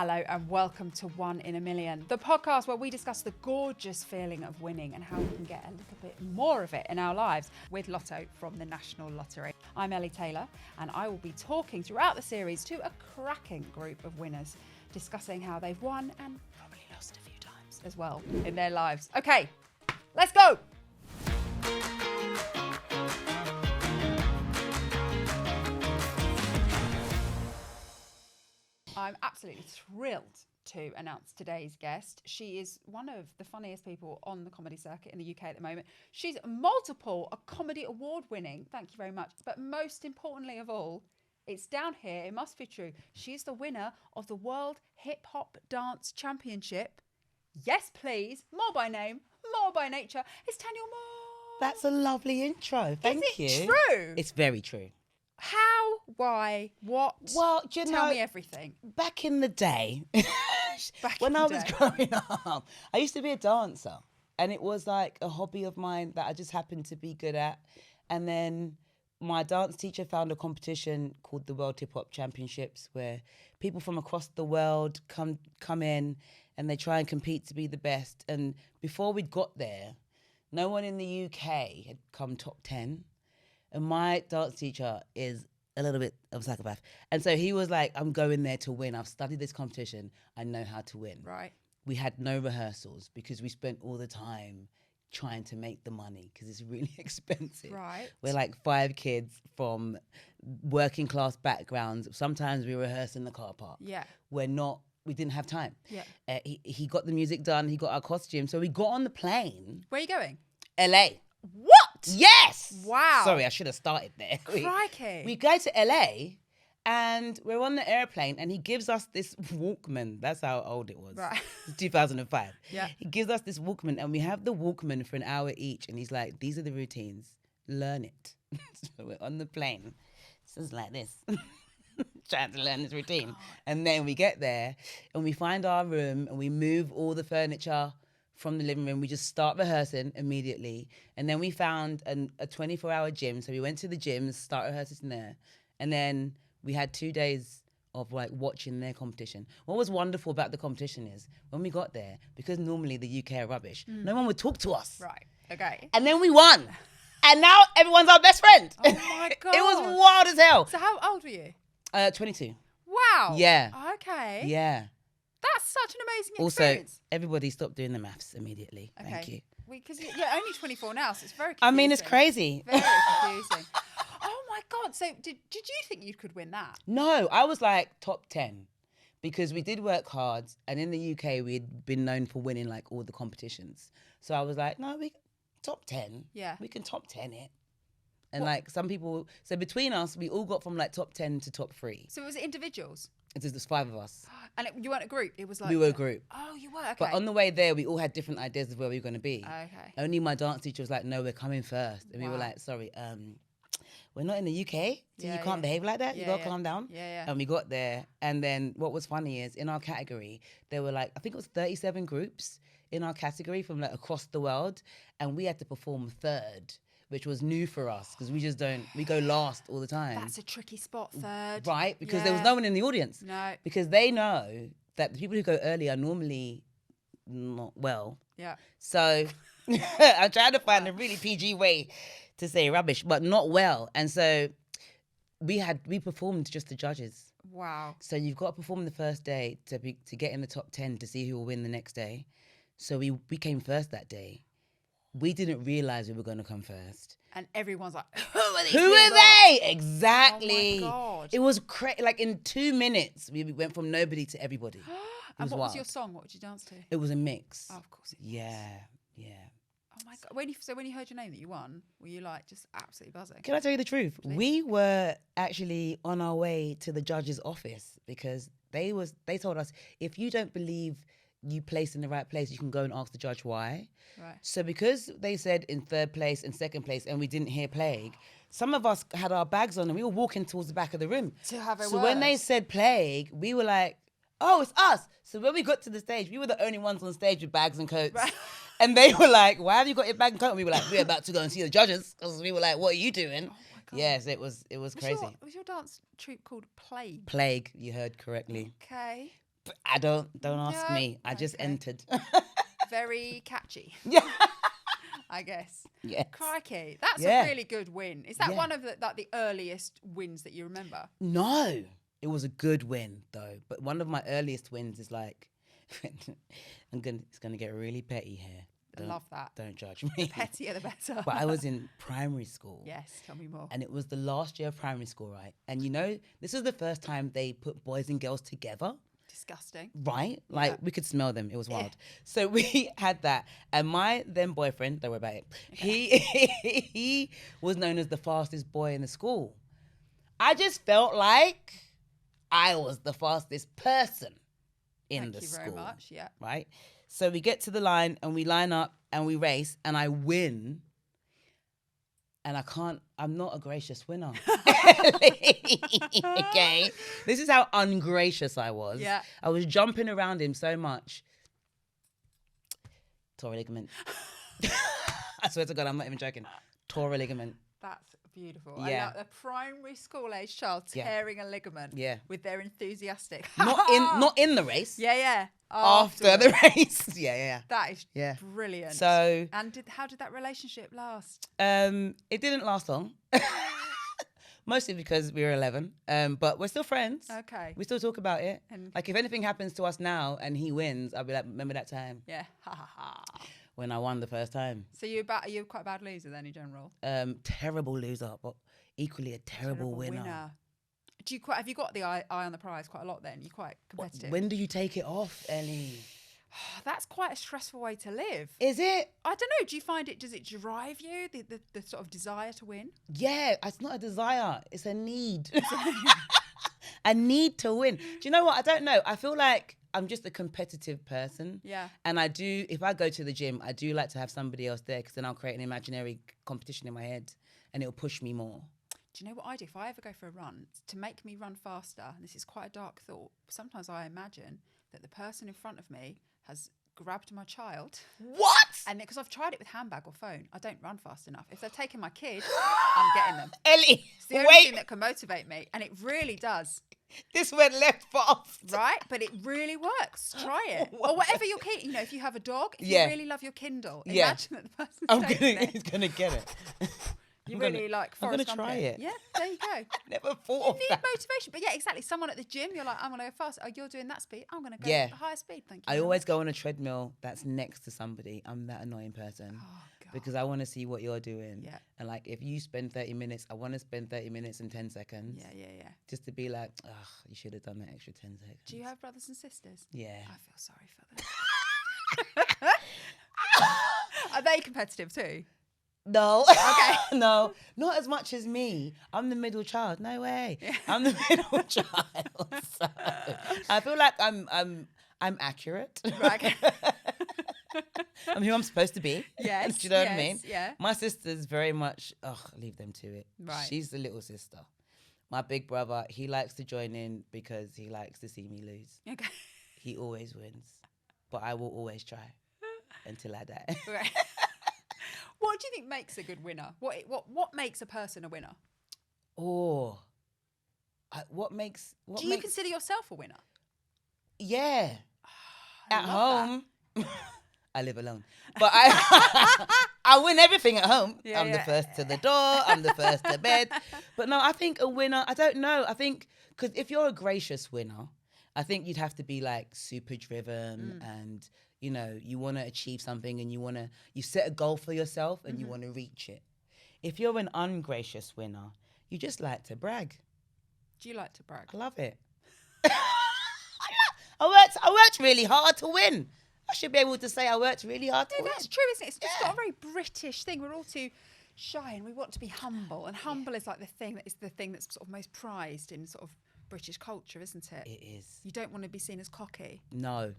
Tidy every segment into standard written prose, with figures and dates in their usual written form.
Hello and welcome to One in a Million, the podcast where we discuss the gorgeous feeling of winning and how we can get a little bit more of it in our lives with Lotto from the National Lottery. I'm Ellie Taylor and I will be talking throughout the series to a cracking group of winners, discussing how they've won and probably lost a few times as well in their lives. Okay, let's go! I'm absolutely thrilled to announce today's guest. She is one of the funniest people on the comedy circuit in the UK at the moment. She's a comedy award winning, thank you very much. But most importantly of all, it's down here, it must be true. She's the winner of the World Hip Hop Dance Championship. Yes, please. More by name, more by nature. It's Thanyia Moore. That's a lovely intro. Thank you. Is it true? It's very true. How? Why? What? Well, Tell me everything. Back in the day, when I was growing up, I used to be a dancer. And it was like a hobby of mine that I just happened to be good at. And then my dance teacher found a competition called the World Hip Hop Championships, where people from across the world come in and they try and compete to be the best. And before we'd got there, no one in the UK had come top 10. And my dance teacher is a little bit of a psychopath. And so he was like, I'm going there to win. I've studied this competition. I know how to win. Right. We had no rehearsals because we spent all the time trying to make the money because it's really expensive. Right. We're like 5 kids from working class backgrounds. Sometimes we rehearse in the car park. Yeah. We didn't have time. Yeah. He got the music done. He got our costume. So we got on the plane. Where are you going? LA. What? Yes. Wow. Sorry, I should have started there. Crikey. We go to LA and we're on the airplane and he gives us this Walkman. That's how old it was. Right. It's 2005. Yeah. He gives us this Walkman and we have the Walkman for an hour each. And he's like, these are the routines. Learn it. So we're on the plane. It's just like this. Trying to learn this routine. And then we get there and we find our room and we move all the furniture from the living room. We just start rehearsing immediately. And then we found a 24-hour gym. So we went to the gym, start rehearsing there. And then we had 2 days of like watching their competition. What was wonderful about the competition is when we got there, because normally the UK are rubbish, no one would talk to us. Right. Okay. And then we won. And now everyone's our best friend. Oh my God. It was wild as hell. So how old were you? 22. Wow. Yeah. Okay. Yeah. That's such an amazing Also, experience. everybody stopped doing the maths immediately. Okay. Thank you. Because you're only 24 now, so it's very confusing. I mean, it's crazy. Very confusing. Oh my God. So did you think you could win that? No, I was like top 10 because we did work hard. And in the UK, we'd been known for winning like all the competitions. So I was like, no, we top 10. Yeah. We can top 10 it. And like some people, so between us, we all got from like top 10 to top 3. So it was individuals? There's 5 of us. And you weren't a group? It was like... We were a group. Oh, you were? Okay. But on the way there, we all had different ideas of where we were going to be. Okay. Only my dance teacher was like, no, we're coming first. And we were like, sorry, we're not in the UK, so you can't behave like that. You got to calm down. Yeah. And we got there. And then what was funny is in our category, there were like, I think it was 37 groups in our category from like across the world. And we had to perform third, which was new for us because we go last all the time. That's a tricky spot, third. Right, because there was no one in the audience. No. Because they know that the people who go early are normally not well. Yeah. So I'm trying to find a really PG way to say rubbish, but not well. And so we performed just the judges. Wow. So you've got to perform the first day to get in the top 10 to see who will win the next day. So we came first that day. We didn't realize we were going to come first. And everyone's like, who are these Who people? are they? Exactly. Oh my God. It was crazy. Like in 2 minutes, we went from nobody to everybody. And what wild. was your song? What would you dance to? It was a mix. Oh, of course it was. Yeah. Oh my God. When you heard your name that you won, were you like just absolutely buzzing? Can I tell you the truth? Please. We were actually on our way to the judge's office because they told us, if you don't believe you placed in the right place, you can go and ask the judge why. Right. So because they said in 3rd place and 2nd place and we didn't hear plague, some of us had our bags on and we were walking towards the back of the room. To have a So when they said plague, we were like, oh, it's us. So when we got to the stage, we were the only ones on stage with bags and coats. Right. And they were like, why have you got your bag and coat? And we were like, we're about to go and see the judges. Because we were like, what are you doing? Oh my God. Yes, it was crazy. Was your dance troupe called Plague? Plague, you heard correctly. Okay. I don't ask No, me. I just okay. entered. Very catchy, Yeah. I guess. Yes. Crikey, that's Yeah. a really good win. Is that Yeah. one of the earliest wins that you remember? No, it was a good win though. But one of my earliest wins is like, it's gonna get really petty here. I love that. Don't judge me. The pettier the better. But I was in primary school. Yes, tell me more. And it was the last year of primary school, right? And you know, this was the first time they put boys and girls together. Disgusting. Right? Like, we could smell them. It was wild. So we had that. And my then boyfriend, don't worry about it, he was known as the fastest boy in the school. I just felt like I was the fastest person in the school. Thank you very much, yeah. Right? So we get to the line and we line up and we race and I win. And I'm not a gracious winner. Okay? This is how ungracious I was. Yeah. I was jumping around him so much. Tore a ligament. I swear to God, I'm not even joking. Tore a ligament. That's beautiful. Yeah. I love a primary school age child tearing a ligament with their enthusiastic. Not in the race. Yeah. After the race. Yeah. That is brilliant. So, and how did that relationship last? it didn't last long. Mostly because we were 11. But we're still friends. Okay. We still talk about it. And like if anything happens to us now and he wins, I'll be like, remember that time? Yeah. When I won the first time. So you're quite a bad loser then in general? Terrible loser, but equally a terrible winner. Have you got the eye on the prize quite a lot then? You're quite competitive. When do you take it off, Ellie? That's quite a stressful way to live. Is it? I don't know. Do you find does it drive you, the sort of desire to win? Yeah, it's not a desire. It's a need. I need to win. Do you know what? I don't know. I feel like I'm just a competitive person. Yeah. And if I go to the gym, I do like to have somebody else there because then I'll create an imaginary competition in my head and it'll push me more. Do you know what I do? If I ever go for a run, to make me run faster, and this is quite a dark thought, sometimes I imagine that the person in front of me has grabbed my child. What? And because I've tried it with handbag or phone, I don't run fast enough. If they're taking my kid, I'm getting them. Ellie, It's the only thing that can motivate me, and it really does. This went left fast. Right? But it really works. Try it. Or whatever your kid, if you have a dog, if you really love your Kindle, imagine that the person's he's going to get it. I'm going to try it. Yeah, there you go. Never thought of You need that. motivation. But yeah, exactly. Someone at the gym, you're like, I'm going to go fast. Oh, you're doing that speed. I'm going to go higher speed. Thank you. I always go on a treadmill that's next to somebody. I'm that annoying person. Oh, God. Because I want to see what you're doing. Yeah. And like, if you spend 30 minutes, I want to spend 30 minutes and 10 seconds. Yeah. Just to be like, you should have done that extra 10 seconds. Do you have brothers and sisters? Yeah. I feel sorry for them. Are they competitive too? No. Okay. No, not as much as me. I'm the middle child. No way. Yeah. I'm the middle child. So I feel like I'm accurate. Right. I'm who I'm supposed to be. Yes. Do you know what I mean? Yeah. My sister's very much, leave them to it. Right. She's the little sister. My big brother, he likes to join in because he likes to see me lose. Okay. He always wins. But I will always try until I die. Right. What do you think makes a good winner? What makes a person a winner? Do you consider yourself a winner? Yeah. At love home, I live alone. But I win everything at home. Yeah, I'm the first to the door. I'm the first to bed. But no, I think a winner, I don't know. I think, because if you're a gracious winner, I think you'd have to be like super driven and, you want to achieve something and you set a goal for yourself and you want to reach it. If you're an ungracious winner, you just like to brag. Do you like to brag? I love it. I worked really hard to win. I should be able to say I worked really hard to win. That's true, isn't it? It's just got a very British thing. We're all too shy and we want to be humble. And humble is like the thing that's sort of most prized in sort of British culture, isn't it? It is. You don't want to be seen as cocky. No,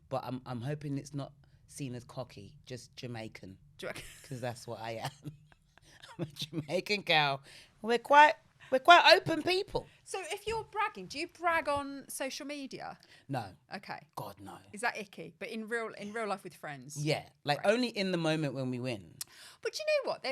but I'm hoping it's not seen as cocky, just Jamaican. Because that's what I am. I'm a Jamaican cow. We're quite open people. So if you're bragging, do you brag on social media? No. Okay. God, no. Is that icky? But in real life with friends? Yeah, like only in the moment when we win. But you know what?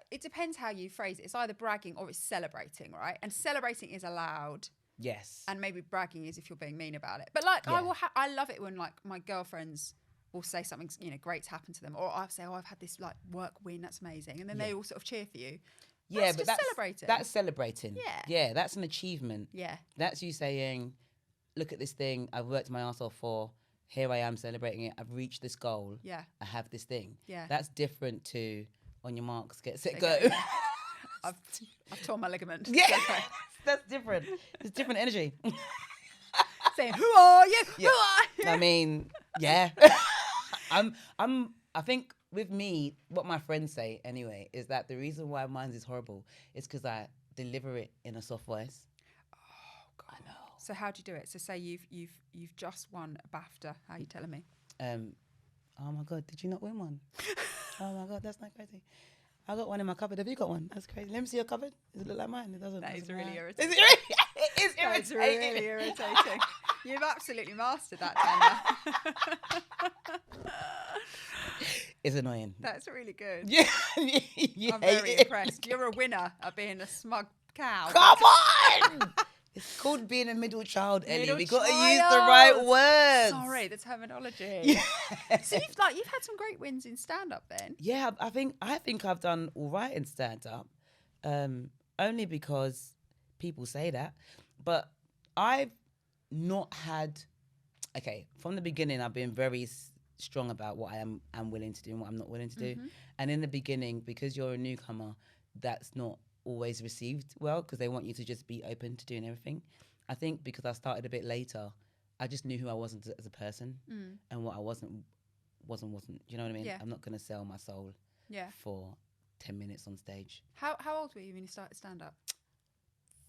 It depends how you phrase it. It's either bragging or it's celebrating, right? And celebrating is allowed. Yes. And maybe bragging is if you're being mean about it. But like, Yeah. I love it when like my girlfriends will say something, great's happened to them, or I'll say, I've had this like work win, that's amazing, and then they all sort of cheer for you. Yeah, That's but just celebrating. That's celebrating. Yeah. Yeah, that's an achievement. Yeah. That's you saying, look at this thing I've worked my ass off for. Here I am celebrating it. I've reached this goal. Yeah. I have this thing. Yeah. That's different to on your marks, get set, They go. yeah. I've torn my ligament. Yeah. That's different. It's different energy. Saying, who are you? Yeah. Who are you? I mean, yeah. I think with me, what my friends say anyway, is that the reason why mine is horrible is because I deliver it in a soft voice. Oh God. I know. So how do you do it? So say you've just won a BAFTA. How are you telling me? Oh my God, did you not win one? Oh my God, that's not crazy. I got one in my cupboard. Have you got one? That's crazy. Let me see your cupboard. Does it look like mine? It doesn't. That is really irritating. irritating. It is irritating. It's really irritating. You've absolutely mastered that, Thanyia. It's annoying. That's really good. Yeah. I'm very impressed. You're a winner at being a smug cow. Come on! It's called being a middle child, Ellie. We got to use the right words. Sorry, the terminology. Yeah. So you've had some great wins in stand-up then. Yeah, I think I've done all right in stand-up, only because people say that. But I've not had. Okay, from the beginning, I've been very strong about what I am willing to do and what I'm not willing to do. And in the beginning, because you're a newcomer, that's not always received well because they want you to just be open to doing everything. I think because I started a bit later, I just knew who I wasn't as a person and what I wasn't. Do you know what I mean? Yeah. I'm not going to sell my soul for 10 minutes on stage. How old were you when you started stand-up?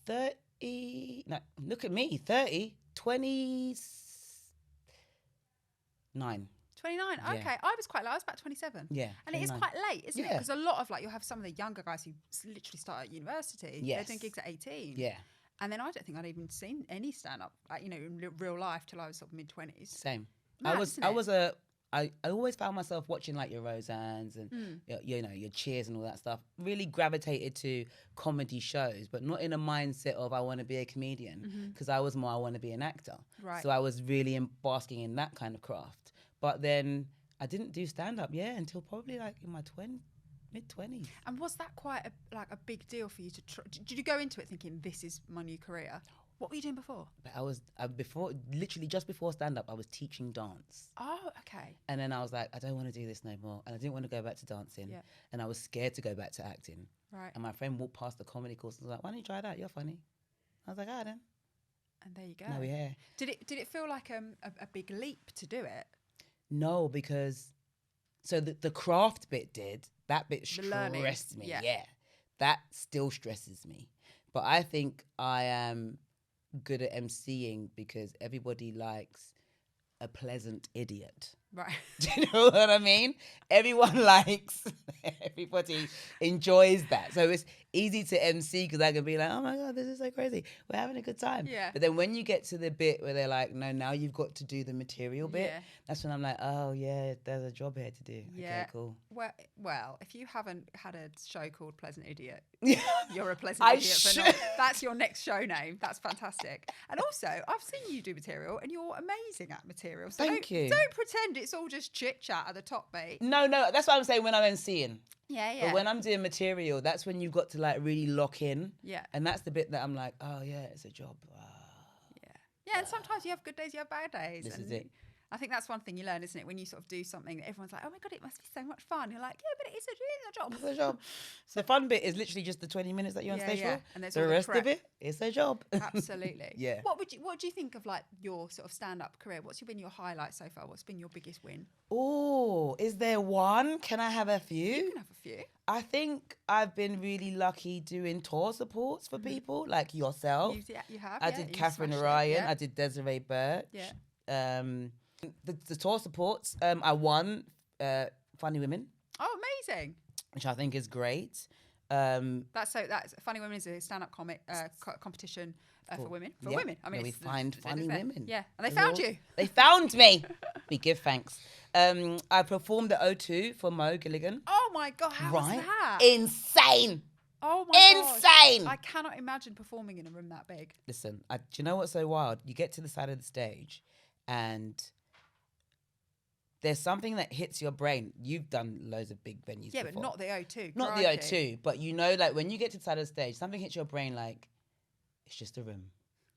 30. No, look at me. 30. 29. 29. Yeah. Okay, I was quite late. I was about 27. Yeah. And it is 29. quite late, isn't it? Yeah. Because a lot of you'll have some of the younger guys who literally start at university. Yes. They're doing gigs at 18. Yeah. And then I don't think I'd even seen any stand-up, in real life till I was sort of mid-20s. Same. Mad, I always found myself watching like your Roseannes and your Cheers and all that stuff. Really gravitated to comedy shows, but not in a mindset of I want to be a comedian because I was more I want to be an actor. Right. So I was really basking in that kind of craft. But then I didn't do stand up until probably like in my mid-20s. And was that quite a big deal for you to try? Did you go into it thinking this is my new career? What were you doing before? But I was literally just before stand up, I was teaching dance. Oh, okay. And then I was like, I don't want to do this no more. And I didn't want to go back to dancing. Yeah. And I was scared to go back to acting. Right. And my friend walked past the comedy course and was like, why don't you try that? You're funny. I was like, ah, then. And there you go. Now we're here. Did it feel like a big leap to do it? No, because so the craft bit did. That bit learning, stressed me. yeah. Yeah. That still stresses me. But I think I am good at emceeing because everybody likes a pleasant idiot. Right. Do you know what I mean? Everybody enjoys that. So it's easy to MC because I can be like, oh my God, this is so crazy. We're having a good time. Yeah. But then when you get to the bit where they're like, no, now you've got to do the material bit. Yeah. That's when I'm like, oh yeah, there's a job here to do. Yeah. Okay, cool. Well, if you haven't had a show called Pleasant Idiot, Yeah. you're a pleasant idiot. That's your next show name. That's fantastic. And also, I've seen you do material, and you're amazing at material. So Thank you. Don't pretend it's all just chit chat at the top, mate. No, that's what I'm saying when I'm emceeing. Yeah. But when I'm doing material, that's when you've got to like really lock in. Yeah. And that's the bit that I'm like, oh yeah, it's a job. Yeah, and sometimes you have good days, you have bad days. This is it. I think that's one thing you learn, isn't it? When you sort of do something, everyone's like, oh my God, it must be so much fun. You're like, yeah, but it is a job. It's a job. So the fun bit is literally just the 20 minutes that you're on stage for. And there's the all rest prep. of it, it's a job. Absolutely. Yeah. What do you think of like your sort of stand-up career? What's been your highlight so far? What's been your biggest win? Oh, is there one? Can I have a few? You can have a few. I think I've been really lucky doing tour supports for people like yourself. You have. I did Catherine Ryan. I did Desiree Birch. Yeah. The tour supports, I won Funny Women, Oh, amazing. which I think is great. That's Funny Women is a stand-up comic competition for women. For women. I mean, we it's find funny women. Yeah, and they found you. They found me. We give thanks. I performed at O2 for Mo Gilligan. Oh my God, how was Right? that? Insane. Oh my Insane. gosh. I cannot imagine performing in a room that big. Listen, do you know what's so wild? You get to the side of the stage and there's something that hits your brain. You've done loads of big venues before. Yeah, but not the O2. Not the O2, but you know, like when you get to the side of the stage, something hits your brain like, it's just a room.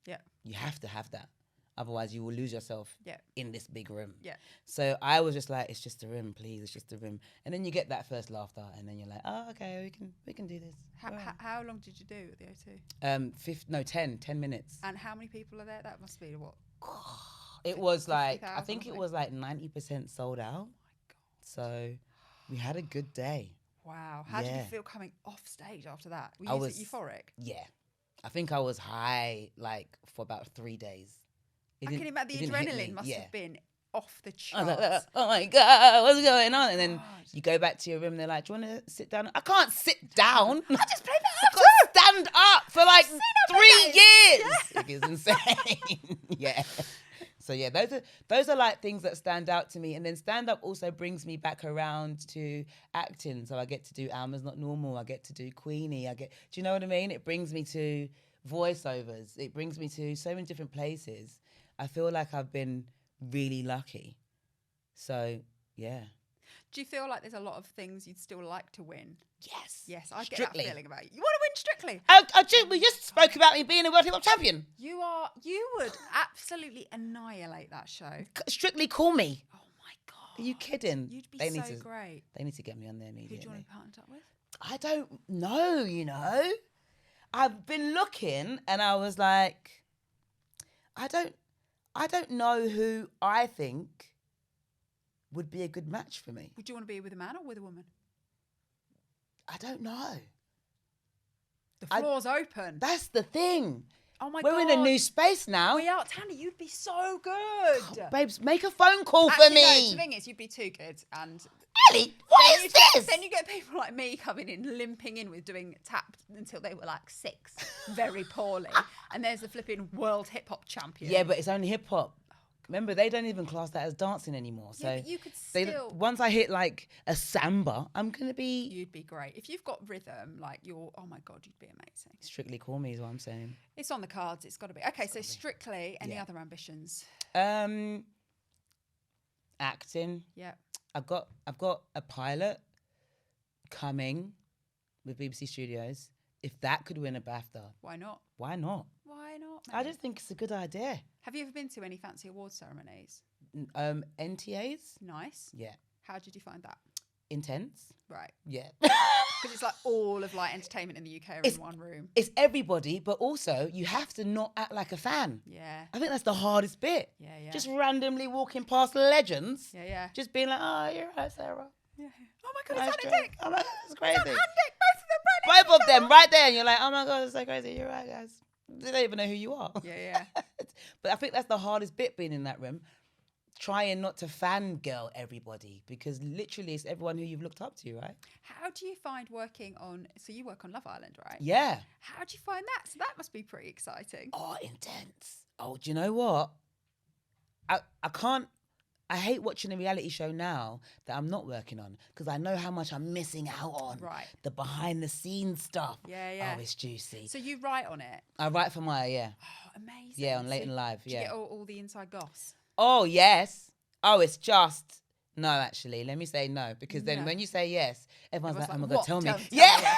Yeah. You have to have that. Otherwise, you will lose yourself in this big room. Yeah. So I was just like, it's just a room, please. It's just a room. And then you get that first laughter, and then you're like, oh, okay, we can do this. How long did you do at the O2? 10 minutes. And how many people are there? That must be what? It was like, I think it was like 90% sold out. Oh my God. So we had a good day. Wow. How did you feel coming off stage after that? Were you euphoric? Yeah. I think I was high like for about 3 days. I can imagine the adrenaline must have been off the charts. I was like, oh my God, what's going on? And then you go back to your room and they're like, do you want to sit down? I can't sit down. I just played that I can't stand up for like 3 years. Yeah. It is insane. Yeah. So yeah, those are like things that stand out to me. And then stand up also brings me back around to acting. So I get to do Alma's Not Normal. I get to do Queenie. Do you know what I mean? It brings me to voiceovers. It brings me to so many different places. I feel like I've been really lucky. So yeah. Do you feel like there's a lot of things you'd still like to win? Yes. Yes, I Strictly. get that feeling about you. You want to win Strictly? We just spoke about me being a World Hip Hop Champion. You would absolutely annihilate that show. Strictly call me. Oh my God. Are you kidding? You'd be great. They need to get me on there immediately. Who do you want to be partnered up with? I don't know, you know. I've been looking and I was like, I don't know who I think would be a good match for me. Would you want to be with a man or with a woman? I don't know. The floor's open. That's the thing. Oh my God. We're in a new space now. We are. Thanyia, you'd be so good. Oh, babes, make a phone call for me. No, the thing is, you'd be too good. And Ellie, what is this? Then you get people like me coming in, limping in with doing tap until they were like 6, very poorly. And there's the flipping world hip hop champion. Yeah, but it's only hip hop. Remember, they don't even class that as dancing anymore. So yeah, but you could still. Once I hit like a samba, I'm gonna be. You'd be great if you've got rhythm. Like oh my God, you'd be amazing. Strictly call me is what I'm saying. It's on the cards. It's got to be. Okay, so Strictly. Any other ambitions? Acting. Yeah. I've got a pilot coming with BBC Studios. If that could win a BAFTA, why not? Why not? Why not? Maybe. I just think it's a good idea. Have you ever been to any fancy award ceremonies? NTAs. Nice. Yeah. How did you find that? Intense. Right. Yeah. Because it's like all of like entertainment in the UK are in one room. It's everybody, but also you have to not act like a fan. Yeah. I think that's the hardest bit. Yeah, yeah. Just randomly walking past legends. Yeah, yeah. Just being like, oh, you're right, Sarah. Yeah. Oh my God, it's Andy Dick. Oh my God, it's crazy. It's Andy Dick, both of them right there. And you're like, oh my God, it's so crazy. You're right, guys. They don't even know who you are. Yeah, yeah. But I think that's the hardest bit being in that room. Trying not to fangirl everybody because literally it's everyone who you've looked up to, right? How do you find working on, so you work on Love Island, right? Yeah. How do you find that? So that must be pretty exciting. Oh, intense. Oh, do you know what? I hate watching a reality show now that I'm not working on because I know how much I'm missing out on. Right. The behind the scenes stuff. Yeah, yeah. Oh, it's juicy. So you write on it? I write for Maya, yeah. Oh, amazing. Yeah, on Late and Live, do you get all the inside goss? Oh, yes. Oh, it's just... No, actually. Let me say no. Because then when you say yes, everyone's like, oh my God, tell me. Yeah.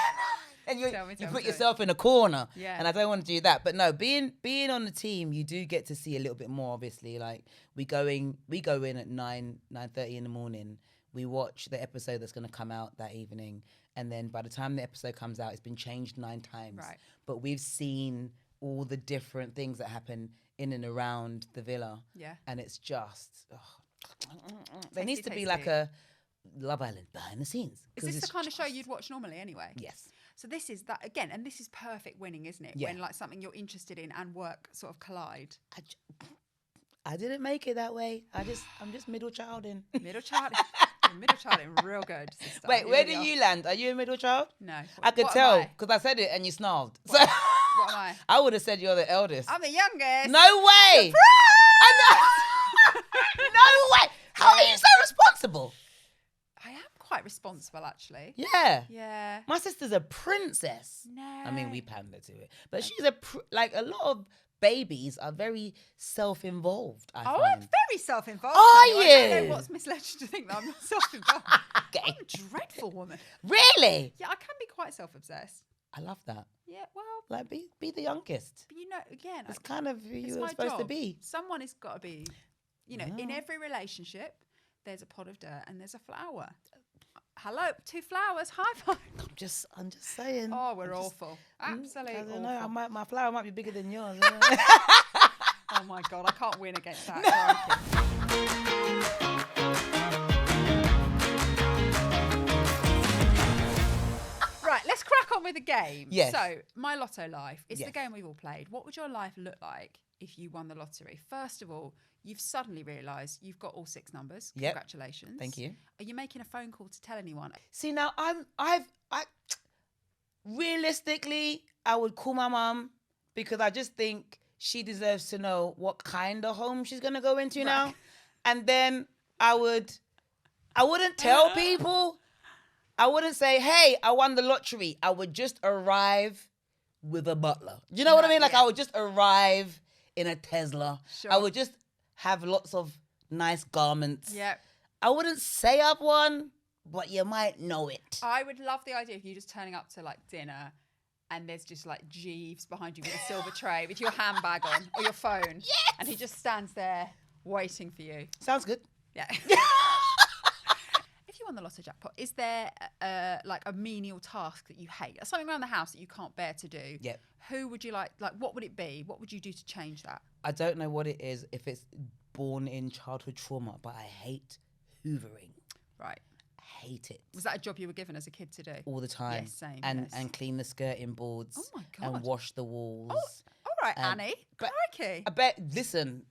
And you put yourself in a corner. Yeah. And I don't want to do that. But no, being on the team, you do get to see a little bit more, obviously. Like, we go in at 9:30 in the morning. We watch the episode that's going to come out that evening. And then by the time the episode comes out, it's been changed 9 times. Right. But we've seen all the different things that happen in and around the villa. Yeah. And it's just... There needs to be like a Love Island behind the scenes. Is this the kind of show you'd watch normally anyway? Yes. So this is that again, and this is perfect winning, isn't it? Yeah. When like something you're interested in and work sort of collide. I didn't make it that way. I'm just middle childing. Middle childing. Middle childing, real good. Sister. Wait, where do you land? Are you a middle child? No. I could tell because I said it and you snarled. What am I? I would have said you're the eldest. I'm the youngest. No way. No way. How are you so responsible? I am quite quite responsible, actually. Yeah. Yeah. My sister's a princess. No. I mean, we pander to it. But she's like a lot of babies are very self-involved, I I'm find. very self-involved. Are I don't you? know what's misled you to think that I'm not self-involved. Okay. I'm a dreadful woman. Really? Yeah, I can be quite self-obsessed. I love that. Yeah, well, Like, be the youngest. but you know, again, It's kind of who it's you were my supposed to job. be. Someone has got to be, you know, in No. every relationship, there's a pot of dirt and there's a flower. Hello, 2 flowers, high five. I'm just saying. Oh, we're I'm just- awful. Absolutely I don't awful. know. My flower might be bigger than yours. Oh my God, I can't win against that. Right, let's crack on with the game. Yes. So, my Lotto life, it's the Yes. game we've all played. What would your life look like if you won the lottery? First of all, you've suddenly realised you've got all 6 numbers. Yep. Congratulations. Thank you. Are you making a phone call to tell anyone? See, now I realistically, I would call my mum because I just think she deserves to know what kind of home she's gonna go into now, and then I wouldn't tell people. I wouldn't say, "Hey, I won the lottery." I would just arrive with a butler. Do you know what I mean? Like, Yeah. I would just arrive in a Tesla. Sure. I would just have lots of nice garments. Yeah. I wouldn't say I've won, but you might know it. I would love the idea of you just turning up to like dinner and there's just like Jeeves behind you with a silver tray with your handbag on or your phone. Yes! And he just stands there waiting for you. Sounds good. Yeah. If you won the Lotto jackpot, is there like a menial task that you hate? Something around the house that you can't bear to do? Yep. Who would you like, what would it be? What would you do to change that? I don't know what it is, if it's born in childhood trauma, but I hate hoovering. Right. Hate it. Was that a job you were given as a kid to do? All the time. Yes, same, And yes. and clean the skirting boards. Oh my God. And wash the walls. All right, Annie. but- Crikey. I bet, listen,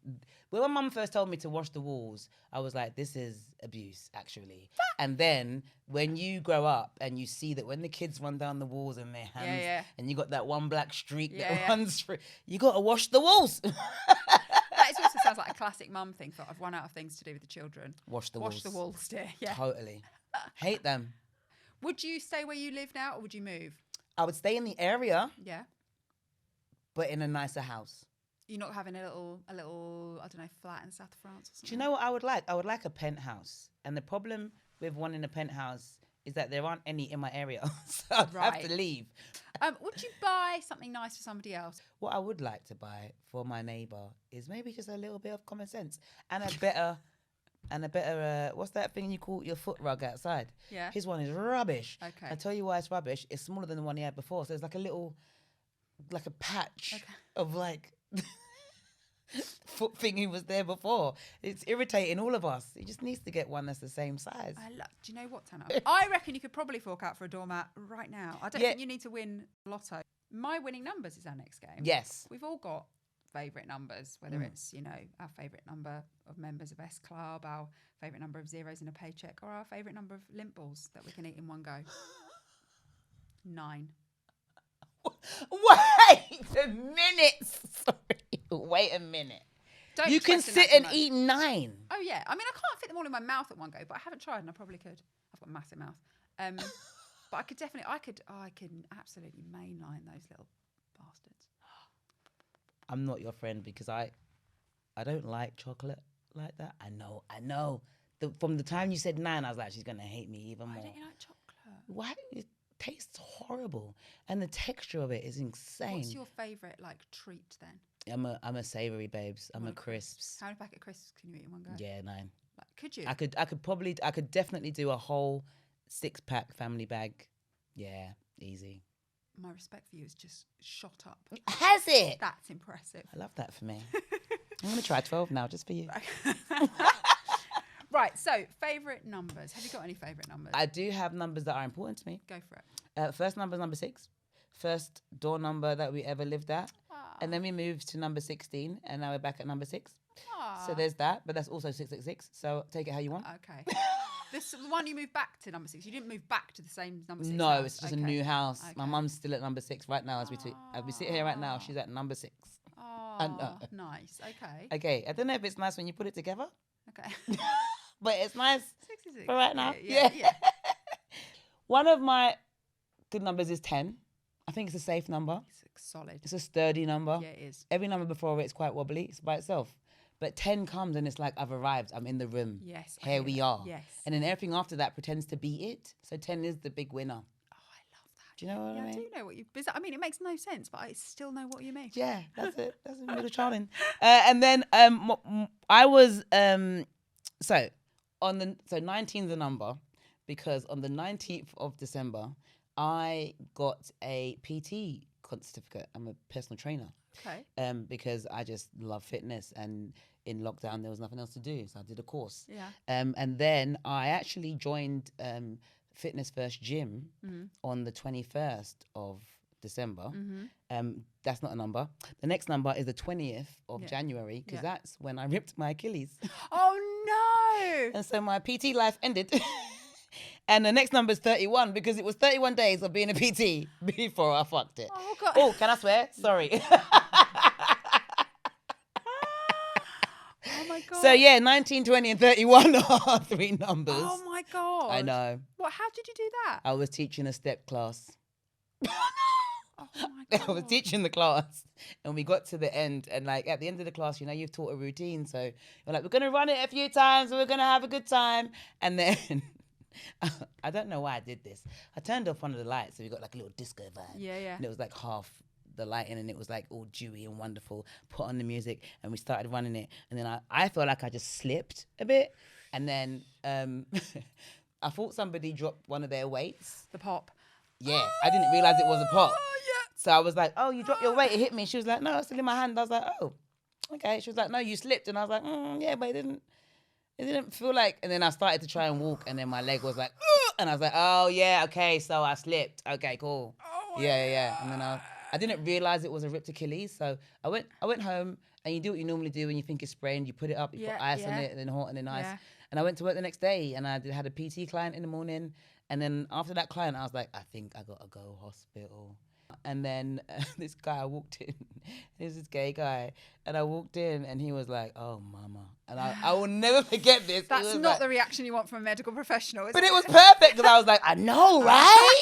when my mum first told me to wash the walls, I was like, this is abuse, actually. And then when you grow up and you see that when the kids run down the walls in their hands, yeah. and you got that one black streak Yeah, that yeah. runs through, you got to wash the walls. That also sounds like a classic mum thing. Thought I've run out of things to do with the children. Wash the Wash walls. the walls, dear. Yeah. Totally. Hate them. Would you stay where you live now, or would you move? I would stay in the area, Yeah. but in a nicer house. You're not having a little, I don't know, flat in south of France or something. Do you know what I would like? I would like a penthouse. And the problem with wanting a penthouse is that there aren't any in my area. So I'd have Right. to leave. Would you buy something nice for somebody else? What I would like to buy for my neighbour is maybe just a little bit of common sense and a better, what's that thing you call your foot rug outside? Yeah. His one is rubbish. Okay. I tell you why it's rubbish. It's smaller than the one he had before. So it's like a little, like a patch of like foot thing he was there before. It's irritating all of us. He just needs to get one that's the same size. Do you know what, Tana? I reckon you could probably fork out for a doormat right now. I don't Yeah. think you need to win Lotto. My winning numbers is our next game. Yes. We've all got favourite numbers, whether it's, you know, our favourite number of members of S Club, our favourite number of zeros in a paycheck, or our favourite number of Lindt balls that we can eat in one go. 9. Wait a minute. Sorry. Wait a minute. Don't You can twist in that sit too and much. eat 9. Oh yeah, I mean I can't fit them all in my mouth at one go, but I haven't tried and I probably could. I've got a massive mouth. But I could absolutely mainline those little bastards. I'm not your friend because I don't like chocolate like that. I know. From the time you said 9, I was like, she's gonna hate me even Why more. don't you like chocolate? Why? It tastes horrible, and the texture of it is insane. What's your favourite like treat then? I'm a savoury babes. I'm a crisps. How many packet of crisps can you eat in one go? Yeah, 9. Like, could you? I could definitely do a whole 6-pack family bag. Yeah, easy. My respect for you is just shot up. Has it? That's impressive. I love that for me. I'm gonna try 12 now, just for you. Right, so favourite numbers. Have you got any favourite numbers? I do have numbers that are important to me. Go for it. First number is number 6. First door number that we ever lived at. And then we moved to number 16, and now we're back at number 6. So there's that, but that's also 666. So take it how you want. Okay. This the one you moved back to number 6. You didn't move back to the same number 6. No, house. it's just Okay. a new house. Okay. My mum's still at number 6 right now as we sit here right now. She's at number 6. Oh, nice. Okay. Okay, I don't know if it's nice when you put it together, Okay. but it's nice 66. for right now. Yeah. One of my good numbers is 10. I think it's a safe number. It's solid. It's a sturdy number. Yeah, it is. Every number before it's quite wobbly. It's by itself. But 10 comes and it's like, I've arrived. I'm in the room. Yes. Here we are. Yes. And then everything after that pretends to be it. So 10 is the big winner. Oh, I love that. Do you know what I mean? I do know what you... I mean, it makes no sense, but I still know what you mean. Yeah, that's it. That's a middle child. And then I was... So 19's a number because on the 19th of December, I got a PT certificate. I'm a personal trainer. Okay. Because I just love fitness, and in lockdown there was nothing else to do, so I did a course. Yeah. And then I actually joined Fitness First Gym on the 21st of December. That's not a number. The next number is the 20th of January, because that's when I ripped my Achilles. Oh no! And so my PT life ended. And the next number is 31 because it was 31 days of being a PT before I fucked it. Oh, God. Oh, can I swear? Sorry. Oh, my God. So, yeah, 19, 20, and 31 are 3 numbers. Oh, my God. I know. What? How did you do that? I was teaching a step class. Oh, my God. I was teaching the class and we got to the end, and like at the end of the class, you know, you've taught a routine. So you're like, we're going to run it a few times and we're going to have a good time. And then... I don't know why I did this. I turned off one of the lights, so we got like a little disco vibe. Yeah, yeah. And it was like half the lighting, and it was like all dewy and wonderful. Put on the music, and we started running it. And then I felt like I just slipped a bit. And then I thought somebody dropped one of their weights. The pop. Yeah, I didn't realise it was a pop. Oh, yeah. So I was like, oh, you dropped your weight. It hit me. She was like, no, it's still in my hand. I was like, oh, okay. She was like, no, you slipped. And I was like, yeah, but it didn't feel like, and then I started to try and walk, and then my leg was like, ugh! And I was like, oh yeah, okay, so I slipped. Okay, cool. Oh, Yeah. And then I didn't realize it was a ripped Achilles, so I went home, and you do what you normally do when you think it's sprained. You put it up, you put ice on it, and then hot, and then ice. Yeah. And I went to work the next day, and I had a PT client in the morning, and then after that client, I was like, I think I gotta go hospital. And then this guy walked in. He was this gay guy. And I walked in and he was like, oh, mama. And I will never forget this. That's not the reaction you want from a medical professional, is but it? it was perfect because I was like, I know, right?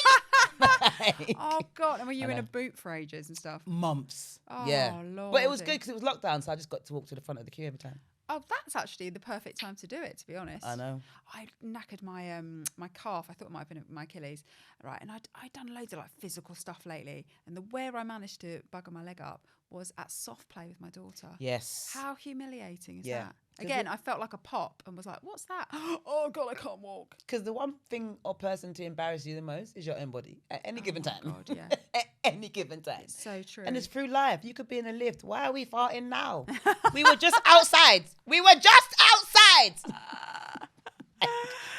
Like, oh, God. And were you in a boot for ages and stuff? Months. Oh, yeah. Lord. But it was good because it was lockdown. So I just got to walk to the front of the queue every time. Oh, that's actually the perfect time to do it, to be honest. I know. I knackered my my calf. I thought it might have been my Achilles, right? And I'd done loads of like physical stuff lately, and where I managed to bugger my leg up was at soft play with my daughter. Yes. How humiliating is Yeah. that? Again, I felt like a pop and was like, what's that? Oh, God, I can't walk. Because the one thing or person to embarrass you the most is your own body at any given time. God, yeah. At any given time. It's so true. And it's through life. You could be in a lift. Why are we farting now? We were just outside. We were just outside.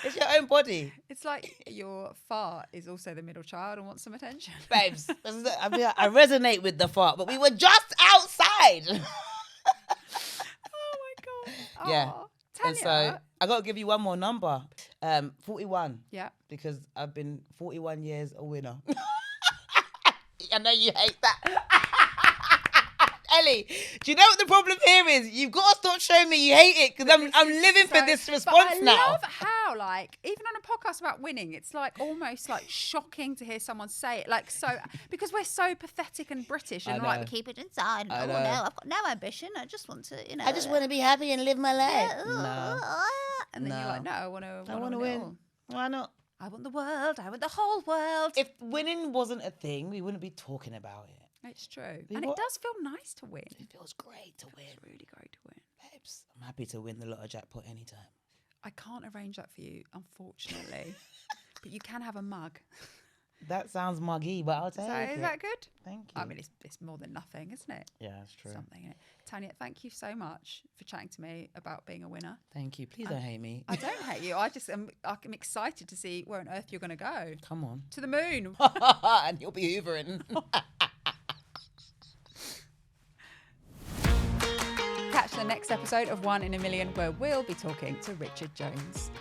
It's your own body. It's like your fart is also the middle child and wants some attention. Babes, I resonate with the fart, but we were just outside. Yeah. Oh, and so I got to give you one more number. 41. Yeah. Because I've been 41 years a winner. I know you hate that. Ellie, do you know what the problem here is? You've got to stop showing me you hate it because I'm living for this response now. I love how, like, even on a podcast about winning, it's like almost like shocking to hear someone say it. Like, so, because we're so pathetic and British and like, we keep it inside. I know. No, I've got no ambition. I just want to, I just want to be happy and live my life. No. And then you're like, no, I want to win. Why not? I want the world. I want the whole world. If winning wasn't a thing, we wouldn't be talking about it. It's true. And it does feel nice to win. It feels great to win. It's really great to win. Babes, I'm happy to win the Lotto jackpot anytime. I can't arrange that for you, unfortunately. But you can have a mug. That sounds muggy, but I'll take it. Is that good? Thank you. I mean, it's more than nothing, isn't it? Yeah, that's true. Something in it. Thanyia, thank you so much for chatting to me about being a winner. Thank you. Please don't hate me. I don't hate you. I'm excited to see where on earth you're going to go. Come on. To the moon. And you'll be hoovering. Catch the next episode of 1 in a Million where we'll be talking to Richard Jones.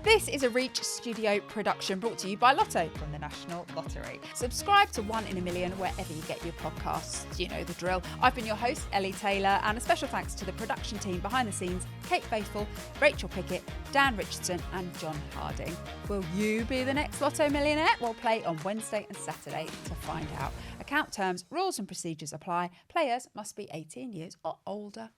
This is a Reach Studio production brought to you by Lotto from the National Lottery. Subscribe to 1 in a Million wherever you get your podcasts. You know the drill. I've been your host, Ellie Taylor, and a special thanks to the production team behind the scenes, Kate Faithful, Rachel Pickett, Dan Richardson and John Harding. Will you be the next Lotto millionaire? We'll play on Wednesday and Saturday to find out. Account terms, rules and procedures apply. Players must be 18 years or older.